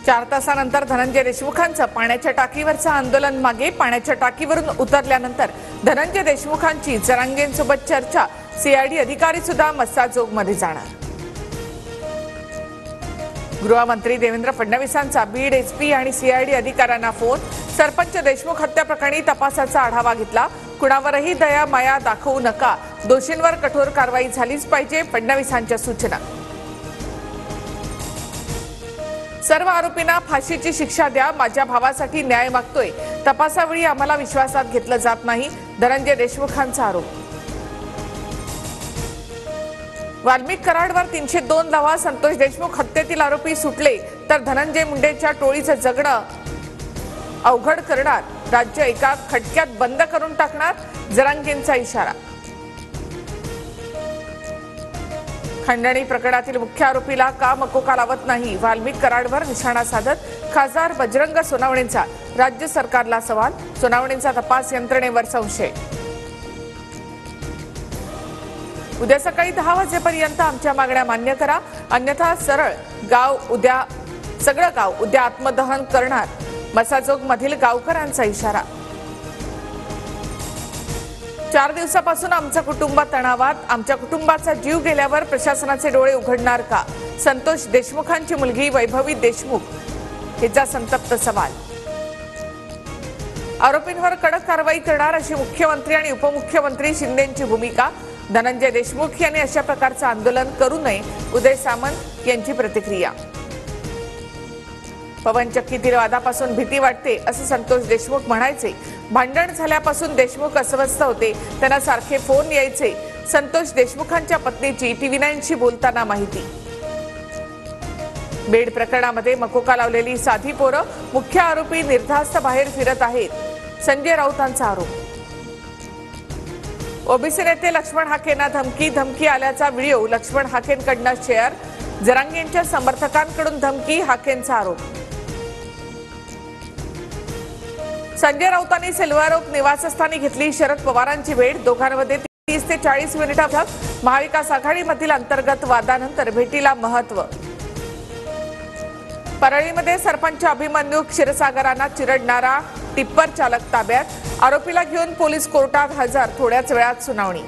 4 तासानंतर धनंजय देशमुखांचं पाण्याच्या टाकीवरचं आंदोलन मागे। पाण्याच्या टाकीवरून उतरल्यानंतर धनंजय देशमुखांची जरांगेंसोबत चर्चा। सीआयडी अधिकारी सुद्धा मस्साजोगमध्ये जाणार। गृहमंत्री देवेंद्र फडणवीसांचा बीड एसपी आणि सीआयडी अधिकाऱ्यांना फोन। सरपंच देशमुख हत्या प्रकरणी तपासाचा आढावा घेतला। कुणावरही दया माया दाखवू नका, दोषींवर कठोर कारवाई झालीच पाहिजे, फडणवीसांच्या सूचना। सर्व आरोपींना फाशीची शिक्षा द्या, माझ्या भावासाठी न्याय मागतोय, तपासावेळी आम्हाला विश्वासात घेतलं जात नाही, धनंजय देशमुखांचा आरोप। वाल्मिक कराडवर 302 लावा, संतोष देशमुख हत्येतील आरोपी सुटले तर धनंजय मुंडेच्या टोळीचं जगणं अवघड करणार, राज्य एका खटक्यात बंद करून टाकणार, जरांगेंचा इशारा। खंडणी प्रकरणातील मुख्य आरोपीला का मकोका लावत नाही, वाल्मिक कराडवर निशाणा साधत खासदार बजरंग सोनावणेंचा राज्य सरकारला सवाल। सोनावणेंचा तपास यंत्रणेवर संशय। उद्या सकाळी 10 वाजेपर्यंत आमच्या मागण्या मान्य करा, अन्यथा सगळं गाव उद्या आत्मदहन करणार, मसाजोग मधील गावकऱ्यांचा इशारा। 4 दिवसापासून आमचं कुटुंब तणावात, आमच्या कुटुंबाचा जीव गेल्यावर प्रशासनाचे डोळे उघडणार का, संतोष देशमुखांची मुलगी वैभवी देशमुख हिचा संतप्त सवाल। आरोपींवर कडक कारवाई करणार अशी मुख्यमंत्री आणि उपमुख्यमंत्री शिंदेंची भूमिका। धनंजय देशमुख यांनी अशा प्रकारचं आंदोलन करू नये, उदय सामंत यांची प्रतिक्रिया। पवनचक्कीतील वादापासून भीती वाटते असं संतोष देशमुख म्हणायचे। भांडण झाल्यापासून देशमुख अस्वस्थ होते, त्यांना सारखे फोन यायचे, संतोष देशमुखांच्या पत्नीची TV9शी बोलताना माहिती। बेड प्रकरणामध्ये मकोका लावलेली साधी पोरं, मुख्य आरोपी निर्धास्त बाहेर फिरत आहेत, संजय राऊतांचा आरोप। ओबीसी नेते लक्ष्मण हाकेंना धमकी आल्याचा व्हिडिओ लक्ष्मण हाकेंकडून शेअर, जरांगेंच्या समर्थकांकडून धमकी, हाकेंचा आरोप। संजय राऊतांनी सेल्वारोप निवासस्थानी घेतली शरद पवारांची भेट, दोघांमध्ये 30 ते 40 मिनिटात महाविकास आघाडीमधील अंतर्गत वादानंतर भेटीला महत्व। परळीमध्ये सरपंच अभिमन्यू क्षीरसागरांना चिरडणारा टिप्पर चालक ताब्यात, आरोपीला घेऊन पोलीस कोर्टात हजर, थोड्याच वेळात सुनावणी।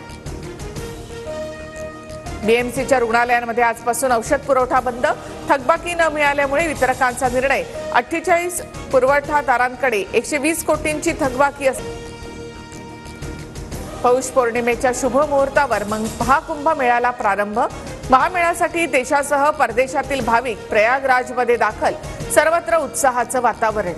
बीएमसीच्या रुग्णालयांमध्ये आजपासून औषध पुरवठा बंद, थकबाकी न मिळाल्यामुळे वितरकांचा निर्णय। 48 पुरवठादारांकडे 120 कोटींची थकबाकी असते। पौष पौर्णिमेच्या शुभ मुहूर्तावर महाकुंभ मेळ्याला प्रारंभ, महामेळ्यासाठी देशासह परदेशातील भाविक प्रयागराजमध्ये दाखल, सर्वत्र उत्साहाचं वातावरण।